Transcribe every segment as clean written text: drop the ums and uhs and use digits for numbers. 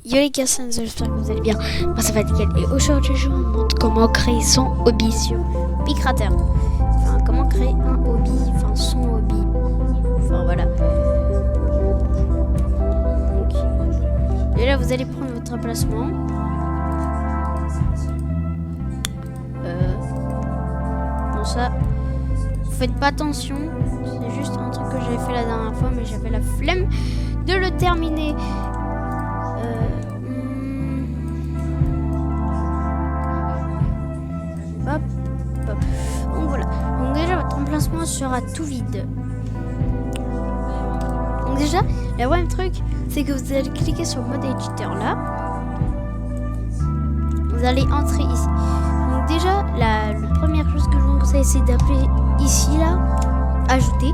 Yo les gars, j'espère que vous allez bien. Moi ça va nickel. Et aujourd'hui je vous montre comment créer son hobby sur Picrater. Enfin comment créer un hobby, enfin son hobby. Enfin voilà. Donc, et là vous allez prendre votre emplacement. Bon ça, vous faites pas attention. C'est juste un truc que j'avais fait la dernière fois, mais j'avais la flemme de le terminer. Hop, hop. Donc voilà. Donc déjà votre emplacement sera tout vide. Donc déjà, le premier truc, c'est que vous allez cliquer sur mode éditeur là. Vous allez entrer ici. Donc déjà, la première chose que je vous conseille, c'est d'appeler ici là, ajouter.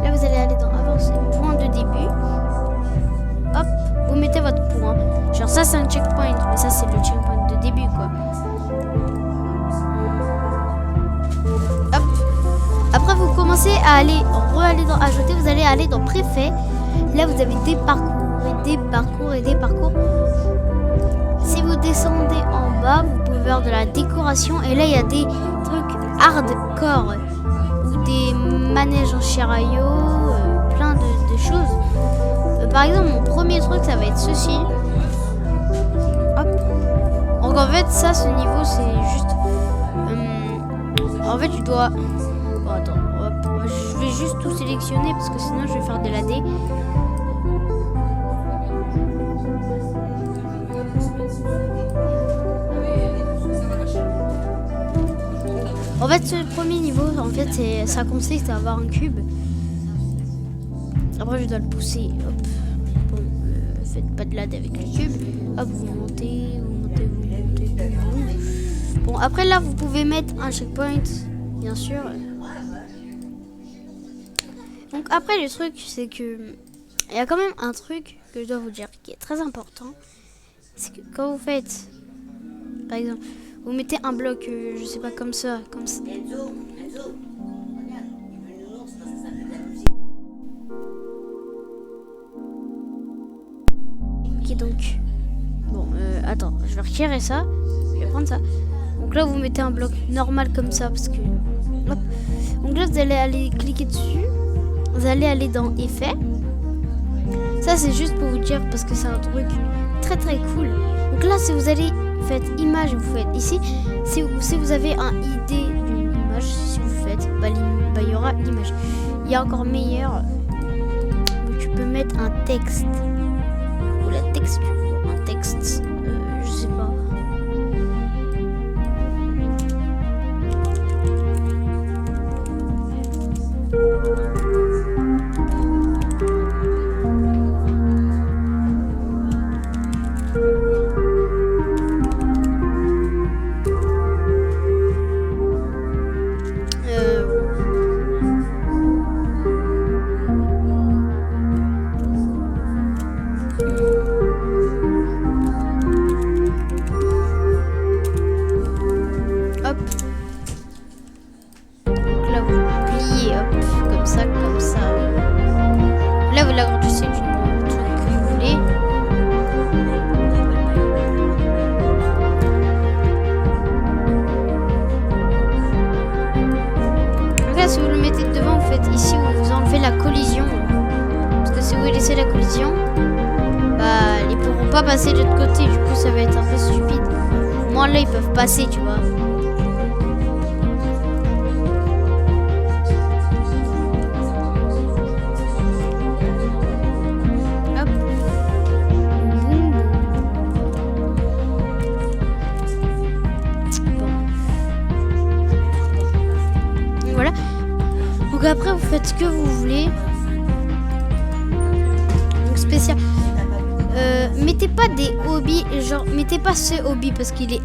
Là vous allez aller dans avancer, point de début. Hop, vous mettez votre point. Genre ça c'est un checkpoint, mais ça c'est le checkpoint de début quoi. Hop. Après vous commencez à aller dans ajouter, vous allez aller dans préfet. Là vous avez des parcours et des parcours et des parcours. Si vous descendez en bas, vous pouvez voir de la décoration et là il y a des trucs hardcore ou des manèges en chariot, plein de choses. Par exemple, mon premier truc, ça va être ceci. Hop. Donc en fait, ça, ce niveau, c'est juste... en fait, tu dois... Bon, attends, hop. Je vais juste tout sélectionner parce que sinon, je vais faire de la D. En fait, ce premier niveau, en fait, ça consiste à avoir un cube. Après, je dois le pousser. Hop. Bon, faites pas de lag avec le cube. Hop, vous montez. Bon, après là, vous pouvez mettre un checkpoint, bien sûr. Donc après, le truc, c'est que il y a quand même un truc que je dois vous dire qui est très important. C'est que quand vous faites, par exemple, vous mettez un bloc, je sais pas, comme ça. Ok, donc bon, attends, je vais retirer ça. Je vais prendre ça. Donc là, vous mettez un bloc normal comme ça parce que hop. Donc là, vous allez aller cliquer dessus. Vous allez aller dans effet. Ça, c'est juste pour vous dire parce que c'est un truc très très cool. Donc là, si vous allez faites image, vous faites ici. Si vous avez un idée d'une image, si vous faites, il y aura l'image. Il y a encore meilleur. Donc, tu peux mettre un texte ou la texture, un texte, je sais pas. Là, vous l'agrandissez du truc que vous voulez. Donc là, si vous le mettez devant, vous faites ici où vous enlevez la collision. Parce que si vous laissez la collision, bah, ils pourront pas passer de l'autre côté. Du coup, ça va être un peu stupide. Moi, là, ils peuvent passer, tu vois. Donc après vous faites ce que vous voulez. Donc spécial. Mettez pas des hobbies, genre mettez pas ce hobby parce qu'il est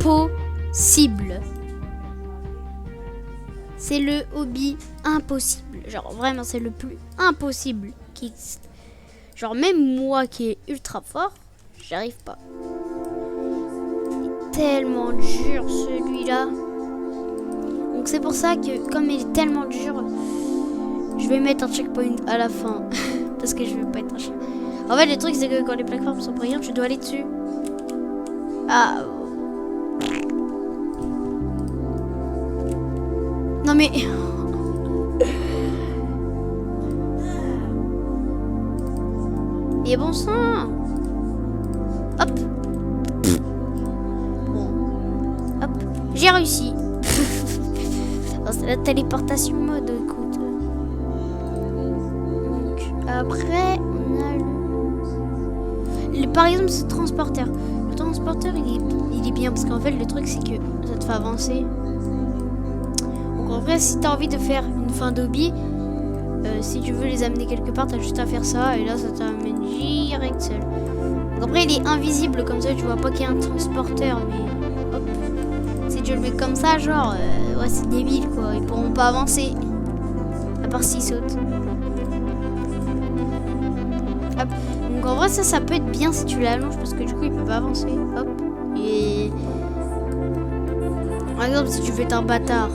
impossible. C'est le hobby impossible. Genre vraiment c'est le plus impossible qui existe. Genre même moi qui est ultra fort, j'arrive pas. Il est tellement dur celui-là. Donc c'est pour ça que comme il est tellement dur, je vais mettre un checkpoint à la fin. Parce que je veux pas être un chien. En fait, le truc, c'est que quand les plateformes sont brillantes, tu dois aller dessus. Ah. Non mais... Et bon sang. Hop. Bon. Hop. J'ai réussi. C'est la téléportation mode, écoute. Donc, après, on a par exemple, ce transporteur. Le transporteur, il est bien parce qu'en fait, le truc, c'est que ça te fait avancer. Donc, en vrai, si tu as envie de faire une fin d'hobby, si tu veux les amener quelque part, tu as juste à faire ça. Et là, ça t'amène direct seul. Donc, après, il est invisible comme ça. Tu vois pas qu'il y a un transporteur. Mais hop. Si tu le mets comme ça, genre, ouais, c'est débile quoi. Ils pourront pas avancer. À part s'ils sautent. Hop. Donc en vrai ça peut être bien si tu l'allonges parce que du coup il peut pas avancer. Hop. Et par exemple si tu veux être un bâtard,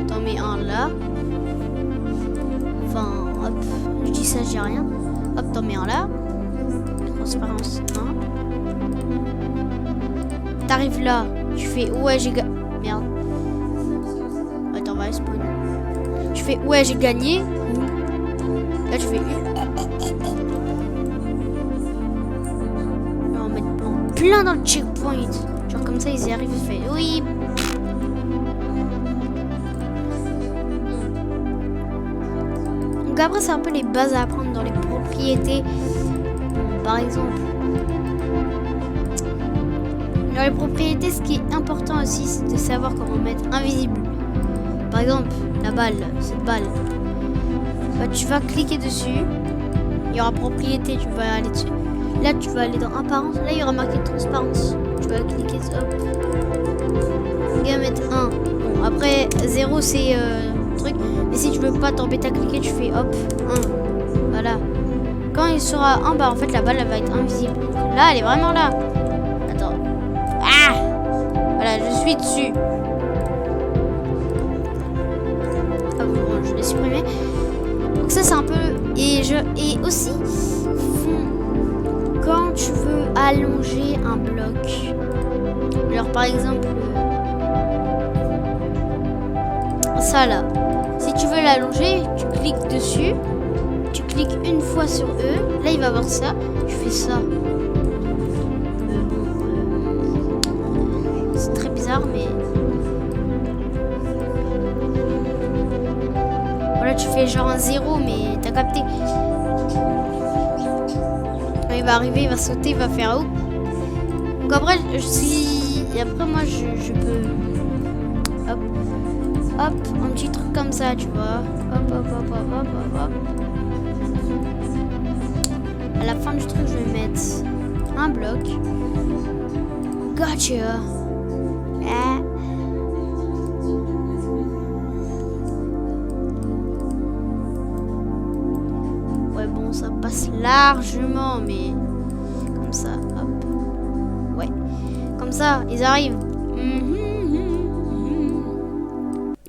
t'en mets un là. Enfin hop, je dis ça, j'ai rien. Hop, t'en mets un là. Transparence 1. T'arrives là, tu fais ouais j'ai gagné. Merde. Attends, on va respawner. Tu fais ouais j'ai gagné. Là tu fais plein dans le checkpoint. Genre comme ça ils y arrivent, ils font oui. Donc après c'est un peu les bases à apprendre dans les propriétés. Par exemple. Dans les propriétés, ce qui est important aussi, c'est de savoir comment mettre invisible. Par exemple, la balle, cette balle. Bah, tu vas cliquer dessus. Il y aura propriété, tu vas aller dessus. Là, tu vas aller dans apparence. Là, il y aura marqué transparence. Tu vas cliquer hop. Tu vas mettre 1. Bon, après, 0, c'est truc. Mais si tu veux pas t'embêter à cliquer, tu fais hop, 1. Voilà. Quand il sera 1, bah en fait, la balle, elle va être invisible. Là, elle est vraiment là. Attends. Ah! Voilà, je suis dessus. Ah bon, je l'ai supprimé. Donc ça, c'est un peu... Et aussi... Quand tu veux allonger un bloc, alors par exemple ça là, si tu veux l'allonger, tu cliques dessus, tu cliques une fois sur eux, là il va voir ça, tu fais ça. C'est très bizarre mais voilà, tu fais genre un 0 mais t'as capté. Il va arriver, il va sauter, il va faire où. Donc après, et après moi je peux hop, hop, un petit truc comme ça, tu vois. Hop, hop, hop, hop, hop, hop, hop. À la fin du truc, je vais mettre un bloc. Gotcha. Ah. Ouais, bon, ça passe largement, mais comme ça, hop. Ouais, comme ça, ils arrivent.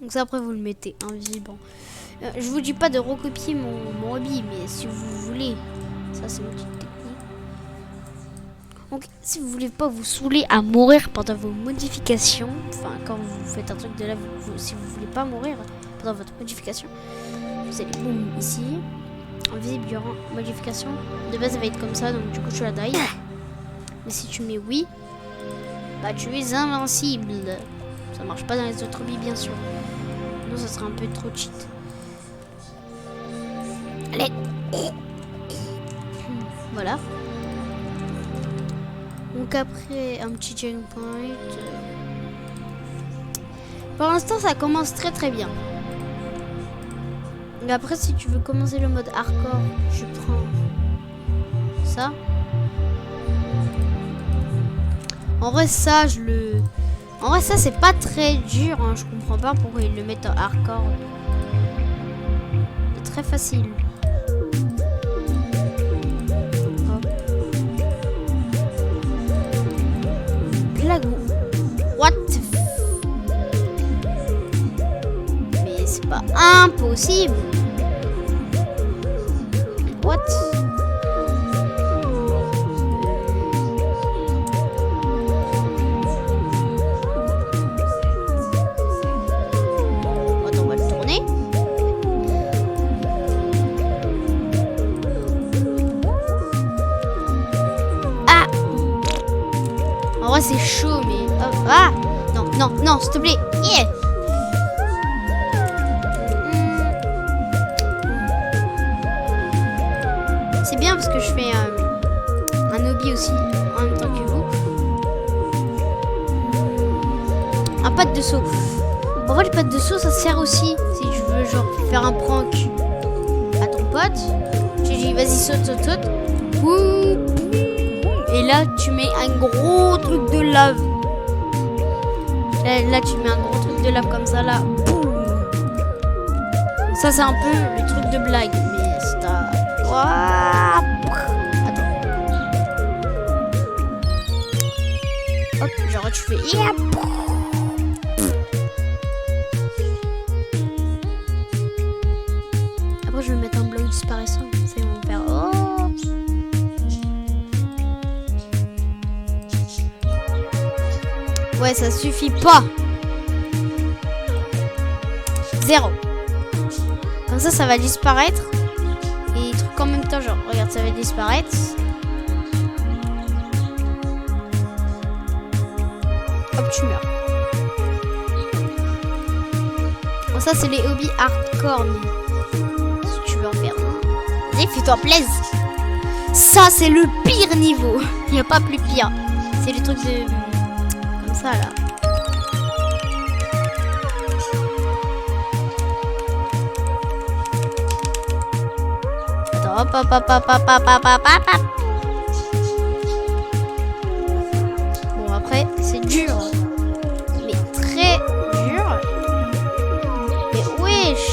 Donc ça, après, vous le mettez invisible. Je vous dis pas de recopier mon hobby, mais si vous voulez, ça c'est une petite technique. Donc, si vous voulez pas vous saouler à mourir pendant vos modifications, enfin, quand vous faites un truc de là, si vous voulez pas mourir pendant votre modification, vous allez boum ici. Invisible durant modification. De base, ça va être comme ça, donc du coup, tu la die. Mais si tu mets oui, bah tu es invincible. Ça marche pas dans les autres hobbies, bien sûr. Non, ça serait un peu trop cheat. Allez. Voilà. Donc après, un petit checkpoint. Pour l'instant, ça commence très très bien. Mais après, si tu veux commencer le mode hardcore, je prends ça. En vrai, ça, En vrai, ça, c'est pas très dur. Hein. Je comprends pas pourquoi ils le mettent en hardcore. C'est très facile. What? Mais c'est pas impossible. What? vrai, c'est chaud, mais... Ah! Non, non, non, s'il te plaît. Yeah! C'est bien parce que je fais un hobby aussi en même temps que vous. Un pad de saut. En vrai, le pad de saut, ça sert aussi si je veux genre faire un prank à ton pote. Tu dis vas-y saute, saute, saute. Ouh. Et là, tu mets un gros truc de lave. Là, tu mets un gros truc de lave comme ça là. Ça, c'est un peu le truc de blague, mais c'est un... Attends. Hop, genre tu fais... Après, je vais mettre un bloc disparaissant. Ça, ils vont faire... Oh. Ouais, ça suffit pas. 0. Comme ça va disparaître. Et truc en même temps, genre, regarde, ça va disparaître. Hop, tu meurs. Bon, ça, c'est les hobbies hardcore. Mais si tu veux en faire, vas-y, fais-toi plaisir. Ça, c'est le pire niveau. Il n'y a pas plus pire. C'est les trucs de... Comme ça, là. Hop, hop, hop, hop, hop, hop, hop, hop, hop. Bon, après, c'est dur. Mais très dur. Mais wesh.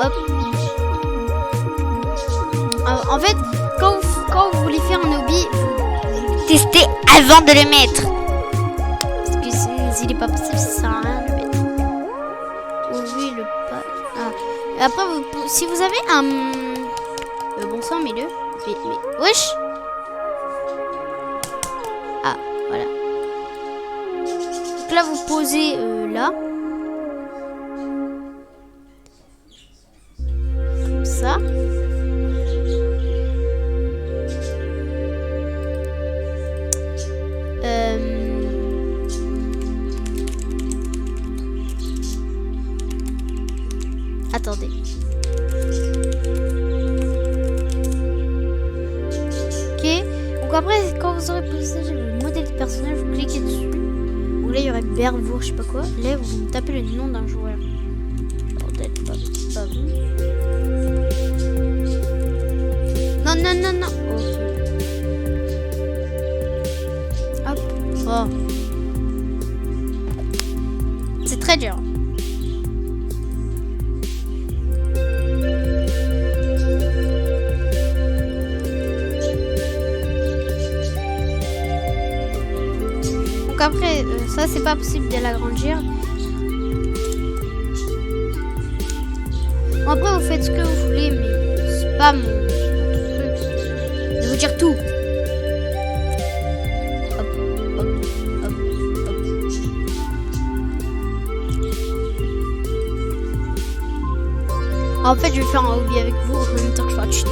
Hop. En fait, quand vous voulez faire un hobby, vous testez avant de le mettre. Parce que s'il n'est pas possible, ça sert à rien de le mettre. Ouvrir le pas. Ah. Après, si vous avez un... bon sang, mets-le. Mais... Wesh. Ah, voilà. Donc là, vous posez là. Comme ça. Attendez. Ok. Donc après, quand vous aurez posé le modèle de personnage, vous cliquez dessus. Donc là, il y aurait Bervour, je sais pas quoi. Là, vous tapez le nom d'un joueur. Bordel, pas vous. Non, non, non, non. Ok. Hop. Oh. C'est très dur. Donc après, ça c'est pas possible de l'agrandir. Bon, après vous faites ce que vous voulez, mais c'est pas mon truc de vous dire tout. Hop, hop, hop, hop. En fait, je vais faire un hobby avec vous en même temps que je fais un tuto.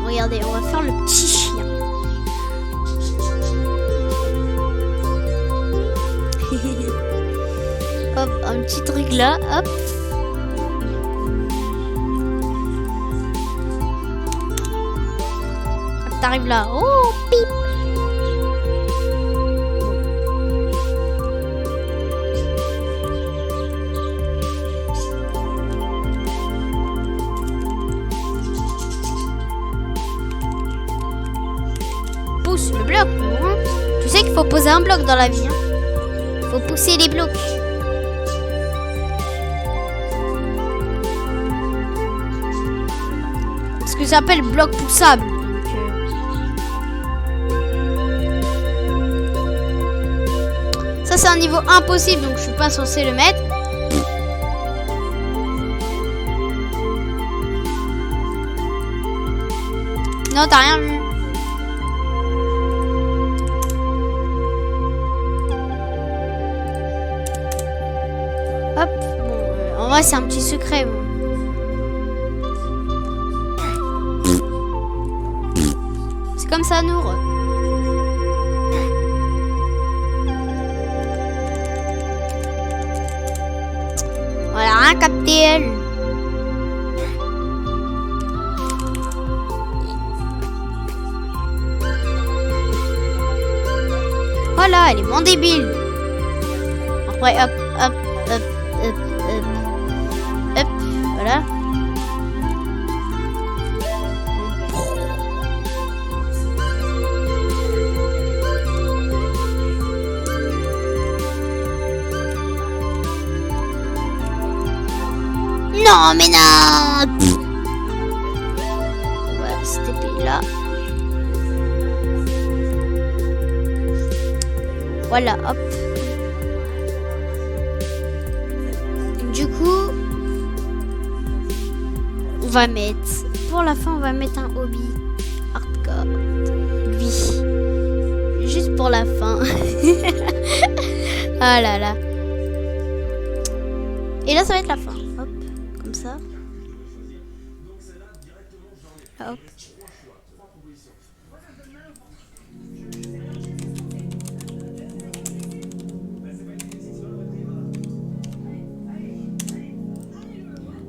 Regardez, on va faire le petit chien. Hop, un petit truc là, hop. T'arrives là, oh, pip. Pousse le bloc, hein. Tu sais qu'il faut poser un bloc dans la vie, hein. Faut pousser les blocs. Ce que j'appelle bloc poussable. Ça c'est un niveau impossible, donc je suis pas censé le mettre. Non, t'as rien vu. Hop. Bon, en vrai, c'est un petit secret. Bon. C'est comme ça, Nour. Voilà, rien capté, elle. Voilà, elle est moins débile. Après, hop, hop, hop, hop, hop, hop, voilà. Non, mais non. On va se taper là. Voilà, hop. Du coup, on va mettre, pour la fin, on va mettre un hobby hardcore. Lui. Juste pour la fin. Ah là là. Et là, ça va être la fin. Hop, comme ça. Hop.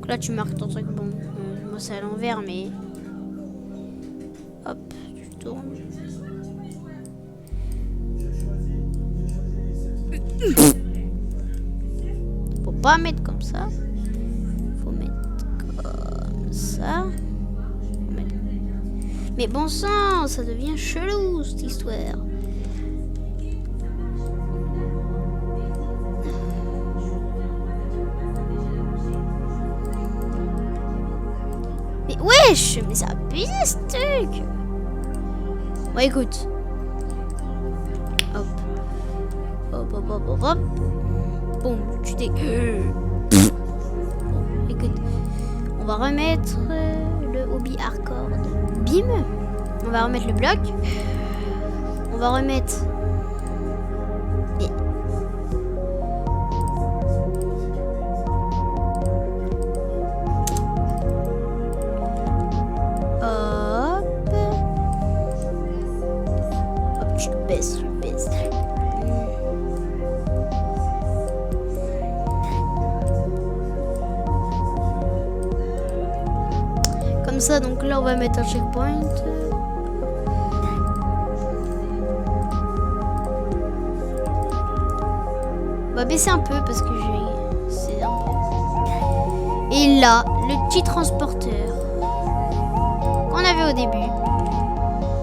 Là tu marques ton truc, bon, moi c'est à l'envers, mais hop, tu tournes. Faut pas mettre comme ça, faut mettre comme ça. Faut mettre... Mais bon sang, ça devient chelou cette histoire. Wesh, mais ça a abusé ce truc. Bon, écoute. Hop. Hop, hop, hop, hop, hop. Bon, tu t'es... Bon, écoute. On va remettre le hobby hardcore. Bim. On va remettre le bloc. On va remettre... Comme ça, donc là on va mettre un checkpoint. On va baisser un peu parce que c'est un peu... Et là, le petit transporteur qu'on avait au début,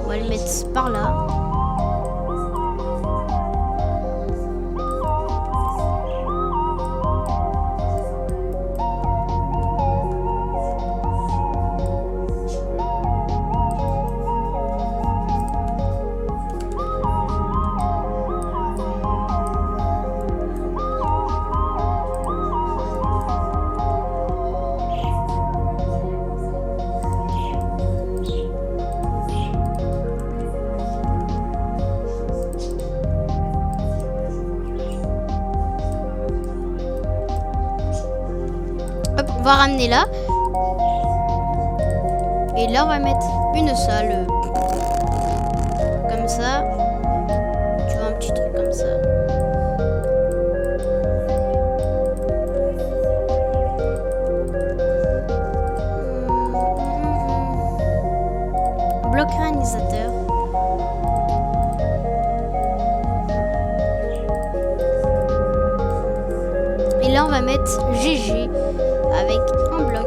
on va le mettre par là. Hop, on va ramener là. Et là, on va mettre une salle. Comme ça. Tu vois, un petit truc comme ça. Bloc réalisateur. Et là, on va mettre GG avec un bloc.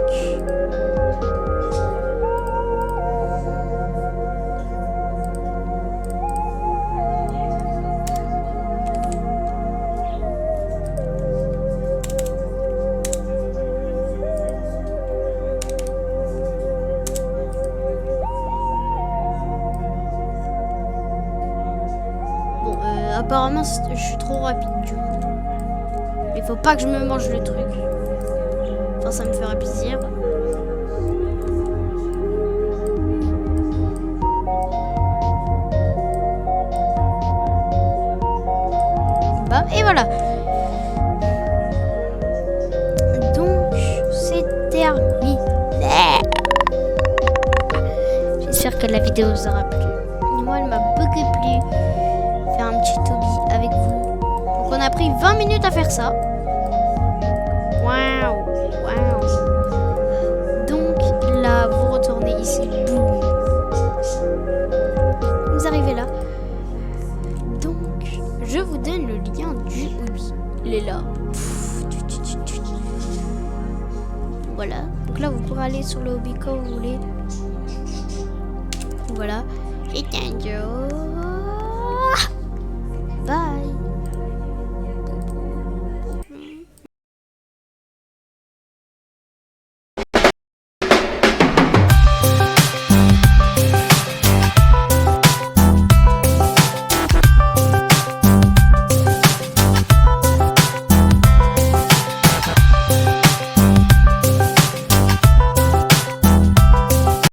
Bon, apparemment, je suis trop rapide du coup. Il faut pas que je me mange le truc. Enfin, ça me ferait plaisir. bam, et voilà. Donc, c'est terminé. J'espère que la vidéo vous aura plu. Moi, elle m'a beaucoup plu. Faire un petit Toby avec vous. Donc, on a pris 20 minutes à faire ça. Waouh, waouh. Donc, là, vous retournez ici. Boum. Vous arrivez là. Donc, je vous donne le lien du hobby. Il est là. Voilà. Donc là, vous pourrez aller sur le hobby quand vous voulez. Voilà. Et un jour.